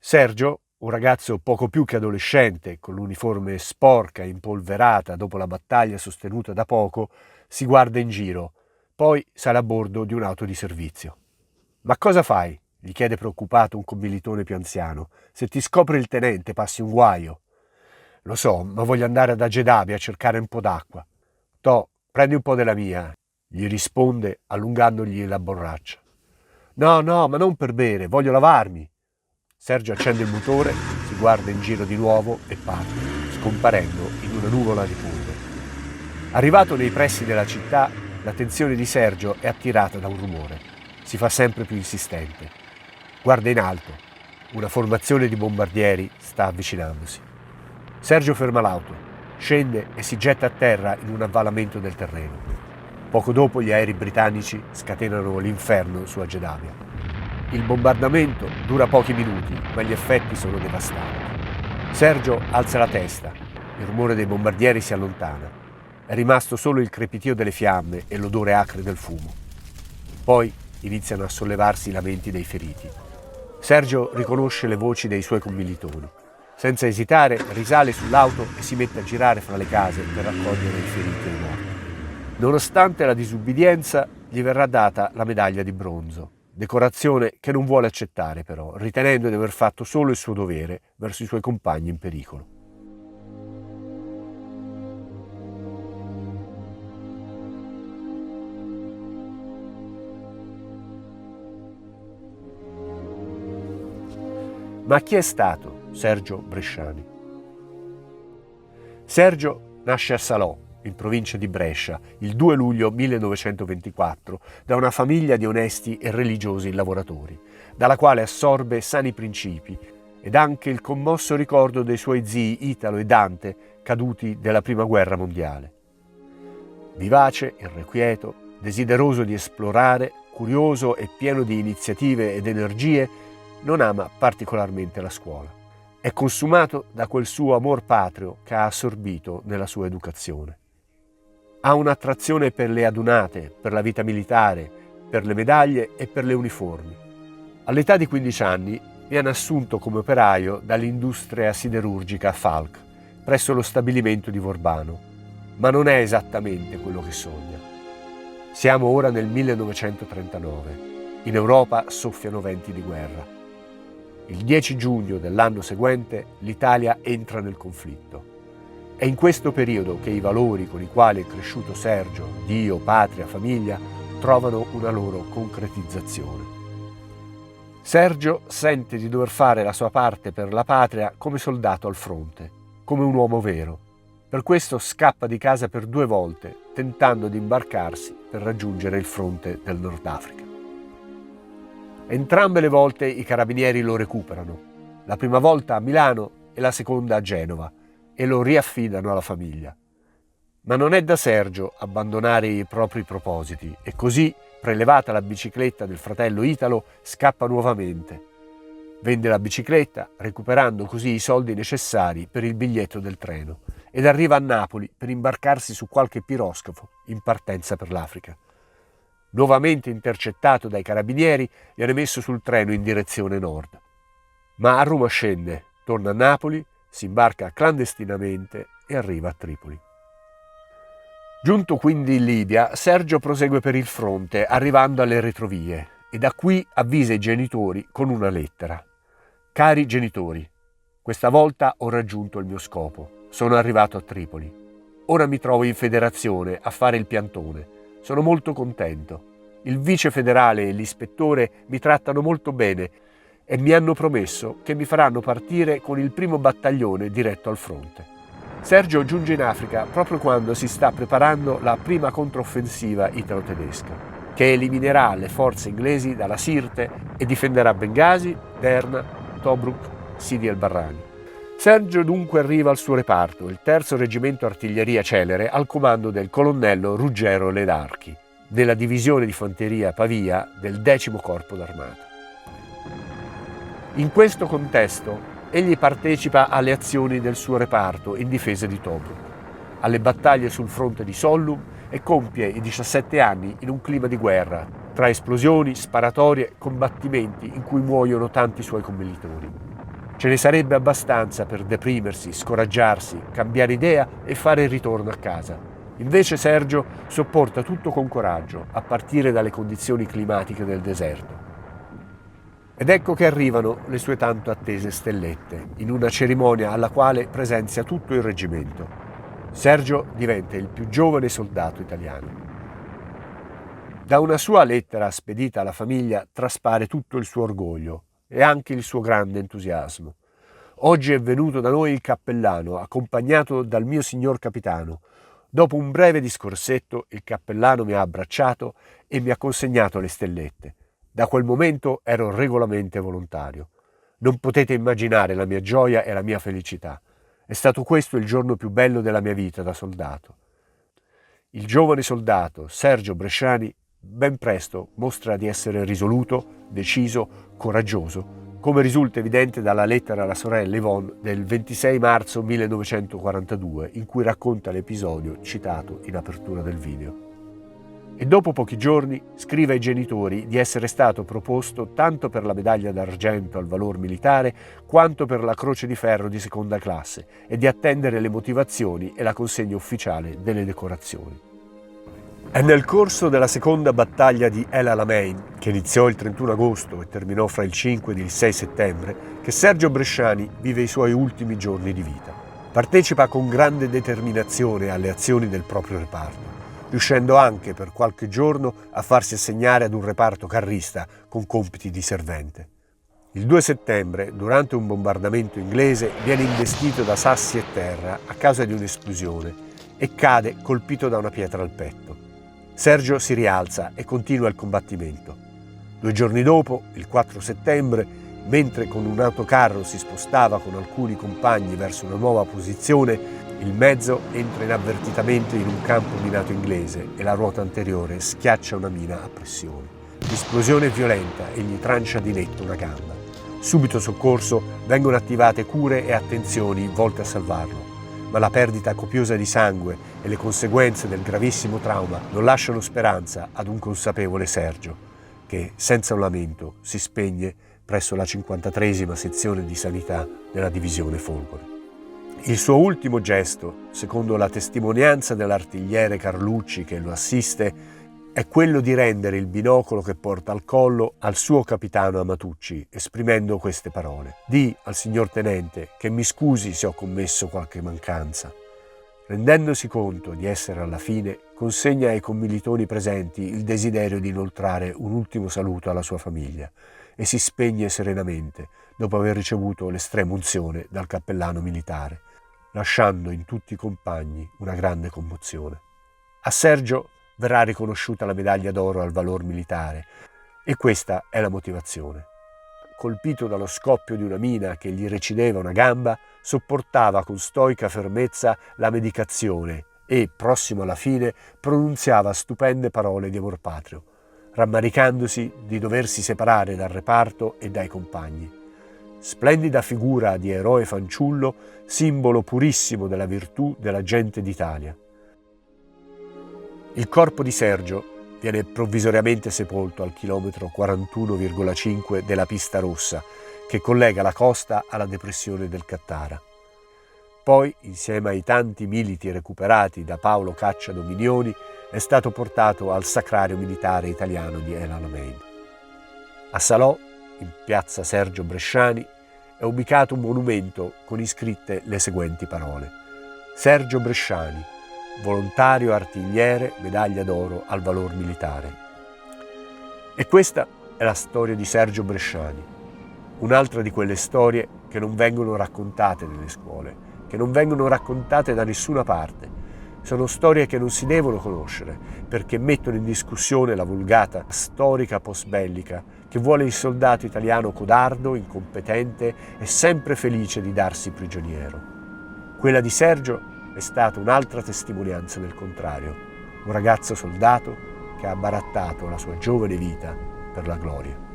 Sergio, un ragazzo poco più che adolescente, con l'uniforme sporca e impolverata dopo la battaglia sostenuta da poco, si guarda in giro, poi sale a bordo di un'auto di servizio. «Ma cosa fai?» gli chiede preoccupato un commilitone più anziano. «Se ti scopre il tenente passi un guaio». «Lo so, ma voglio andare ad Agedabi a cercare un po' d'acqua». «Toh, prendi un po' della mia», gli risponde allungandogli la borraccia. «No, no, ma non per bere, voglio lavarmi». Sergio accende il motore, si guarda in giro di nuovo e parte, scomparendo in una nuvola di polvere. Arrivato nei pressi della città, l'attenzione di Sergio è attirata da un rumore. Si fa sempre più insistente. Guarda in alto. Una formazione di bombardieri sta avvicinandosi. Sergio ferma l'auto, scende e si getta a terra in un avvalamento del terreno. Poco dopo gli aerei britannici scatenano l'inferno su Agedabia. Il bombardamento dura pochi minuti, ma gli effetti sono devastanti. Sergio alza la testa, il rumore dei bombardieri si allontana. È rimasto solo il crepitio delle fiamme e l'odore acre del fumo. Poi iniziano a sollevarsi i lamenti dei feriti. Sergio riconosce le voci dei suoi commilitoni. Senza esitare risale sull'auto e si mette a girare fra le case per raccogliere i feriti e i morti. Nonostante la disubbidienza, gli verrà data la medaglia di bronzo. Decorazione che non vuole accettare però, ritenendo di aver fatto solo il suo dovere verso i suoi compagni in pericolo. Ma chi è stato Sergio Bresciani? Sergio nasce a Salò, in provincia di Brescia, il 2 luglio 1924, da una famiglia di onesti e religiosi lavoratori, dalla quale assorbe sani principi ed anche il commosso ricordo dei suoi zii Italo e Dante, caduti della Prima Guerra Mondiale. Vivace, irrequieto, desideroso di esplorare, curioso e pieno di iniziative ed energie, non ama particolarmente la scuola. È consumato da quel suo amor patrio che ha assorbito nella sua educazione. Ha un'attrazione per le adunate, per la vita militare, per le medaglie e per le uniformi. All'età di 15 anni viene assunto come operaio dall'industria siderurgica Falck, presso lo stabilimento di Vorbano, ma non è esattamente quello che sogna. Siamo ora nel 1939. In Europa soffiano venti di guerra. Il 10 giugno dell'anno seguente l'Italia entra nel conflitto. È in questo periodo che i valori con i quali è cresciuto Sergio, Dio, patria, famiglia, trovano una loro concretizzazione. Sergio sente di dover fare la sua parte per la patria come soldato al fronte, come un uomo vero. Per questo scappa di casa per 2 volte, tentando di imbarcarsi per raggiungere il fronte del Nord Africa. Entrambe le volte i carabinieri lo recuperano, la prima volta a Milano e la seconda a Genova, e lo riaffidano alla famiglia. Ma non è da Sergio abbandonare i propri propositi e così, prelevata la bicicletta del fratello Italo, scappa nuovamente. Vende la bicicletta, recuperando così i soldi necessari per il biglietto del treno, ed arriva a Napoli per imbarcarsi su qualche piroscafo in partenza per l'Africa. Nuovamente intercettato dai carabinieri, viene messo sul treno in direzione nord. Ma a Roma scende, torna a Napoli, si imbarca clandestinamente e arriva a Tripoli. Giunto quindi in Libia, Sergio prosegue per il fronte, arrivando alle retrovie, e da qui avvisa i genitori con una lettera. Cari genitori, questa volta ho raggiunto il mio scopo. Sono arrivato a Tripoli. Ora mi trovo in federazione a fare il piantone. Sono molto contento. Il vice federale e l'ispettore mi trattano molto bene e mi hanno promesso che mi faranno partire con il primo battaglione diretto al fronte. Sergio giunge in Africa proprio quando si sta preparando la prima controffensiva italo-tedesca, che eliminerà le forze inglesi dalla Sirte e difenderà Bengasi, Derna, Tobruk, Sidi el Barrani. Sergio dunque arriva al suo reparto, il 3° Reggimento Artiglieria Celere, al comando del colonnello Ruggero Ledarchi, della divisione di fanteria Pavia del 10° Corpo d'Armata. In questo contesto, egli partecipa alle azioni del suo reparto in difesa di Tobruk, alle battaglie sul fronte di Sollum e compie i 17 anni in un clima di guerra, tra esplosioni, sparatorie, combattimenti in cui muoiono tanti suoi commilitoni. Ce ne sarebbe abbastanza per deprimersi, scoraggiarsi, cambiare idea e fare il ritorno a casa. Invece Sergio sopporta tutto con coraggio, a partire dalle condizioni climatiche del deserto. Ed ecco che arrivano le sue tanto attese stellette, in una cerimonia alla quale presenzia tutto il reggimento. Sergio diventa il più giovane soldato italiano. Da una sua lettera spedita alla famiglia traspare tutto il suo orgoglio e anche il suo grande entusiasmo. Oggi è venuto da noi il cappellano, accompagnato dal mio signor capitano. Dopo un breve discorsetto, il cappellano mi ha abbracciato e mi ha consegnato le stellette. Da quel momento ero regolarmente volontario. Non potete immaginare la mia gioia e la mia felicità. È stato questo il giorno più bello della mia vita da soldato. Il giovane soldato Sergio Bresciani ben presto mostra di essere risoluto, deciso, coraggioso, come risulta evidente dalla lettera alla sorella Yvonne del 26 marzo 1942, in cui racconta l'episodio citato in apertura del video. E dopo pochi giorni scrive ai genitori di essere stato proposto tanto per la medaglia d'argento al valor militare quanto per la croce di ferro di seconda classe e di attendere le motivazioni e la consegna ufficiale delle decorazioni. È nel corso della seconda battaglia di El Alamein, che iniziò il 31 agosto e terminò fra il 5 ed il 6 settembre, che Sergio Bresciani vive i suoi ultimi giorni di vita. Partecipa con grande determinazione alle azioni del proprio reparto, riuscendo anche per qualche giorno a farsi assegnare ad un reparto carrista con compiti di servente. Il 2 settembre, durante un bombardamento inglese, viene investito da sassi e terra a causa di un'esplosione e cade colpito da una pietra al petto. Sergio si rialza e continua il combattimento. 2 giorni dopo, il 4 settembre, mentre con un autocarro si spostava con alcuni compagni verso una nuova posizione, il mezzo entra inavvertitamente in un campo minato inglese e la ruota anteriore schiaccia una mina a pressione. L'esplosione è violenta e gli trancia di netto una gamba. Subito soccorso, vengono attivate cure e attenzioni volte a salvarlo, ma la perdita copiosa di sangue e le conseguenze del gravissimo trauma non lasciano speranza ad un consapevole Sergio, che senza un lamento si spegne presso la 53esima sezione di sanità della divisione Folgore. Il suo ultimo gesto, secondo la testimonianza dell'artigliere Carlucci che lo assiste, è quello di rendere il binocolo che porta al collo al suo capitano Amatucci, esprimendo queste parole: «Di al signor tenente che mi scusi se ho commesso qualche mancanza». Rendendosi conto di essere alla fine, consegna ai commilitoni presenti il desiderio di inoltrare un ultimo saluto alla sua famiglia e si spegne serenamente dopo aver ricevuto l'estrema unzione dal cappellano militare, lasciando in tutti i compagni una grande commozione. A Sergio verrà riconosciuta la medaglia d'oro al valor militare e questa è la motivazione. Colpito dallo scoppio di una mina che gli recideva una gamba, sopportava con stoica fermezza la medicazione e, prossimo alla fine, pronunziava stupende parole di amor patrio, rammaricandosi di doversi separare dal reparto e dai compagni. Splendida figura di eroe fanciullo, simbolo purissimo della virtù della gente d'Italia. Il corpo di Sergio viene provvisoriamente sepolto al chilometro 41,5 della pista rossa che collega la costa alla depressione del Cattara. Poi, insieme ai tanti militi recuperati da Paolo Caccia Dominioni, è stato portato al Sacrario Militare Italiano di El Alamein. A Salò, in piazza Sergio Bresciani, è ubicato un monumento con iscritte le seguenti parole: Sergio Bresciani, volontario artigliere, medaglia d'oro al valor militare. E questa è la storia di Sergio Bresciani, un'altra di quelle storie che non vengono raccontate nelle scuole, che non vengono raccontate da nessuna parte. Sono storie che non si devono conoscere perché mettono in discussione la vulgata storica post-bellica che vuole il soldato italiano codardo, incompetente e sempre felice di darsi prigioniero. Quella di Sergio è stata un'altra testimonianza del contrario, un ragazzo soldato che ha barattato la sua giovane vita per la gloria.